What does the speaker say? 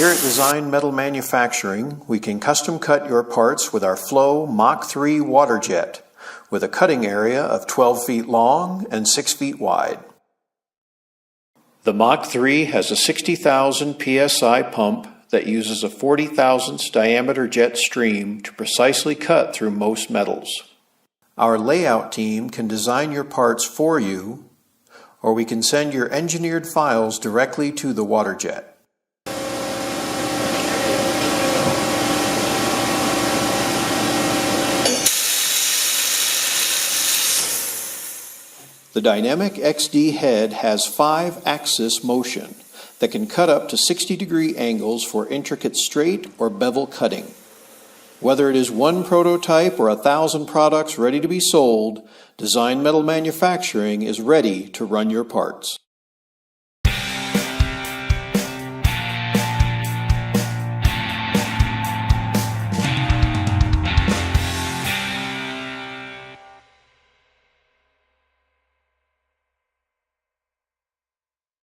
Here at Design Metal Manufacturing, we can custom cut your parts with our Flow Mach 3 Waterjet, with a cutting area of 12 feet long and 6 feet wide. The Mach 3 has a 60,000 psi pump that uses a 40 thousandths diameter jet stream to precisely cut through most metals. Our layout team can design your parts for you, or we can send your engineered files directly to the Waterjet. The Dynamic XD head has 5-axis motion that can cut up to 60-degree angles for intricate straight or bevel cutting. Whether it is one prototype or 1,000 products ready to be sold, Design Metal Manufacturing is ready to run your parts.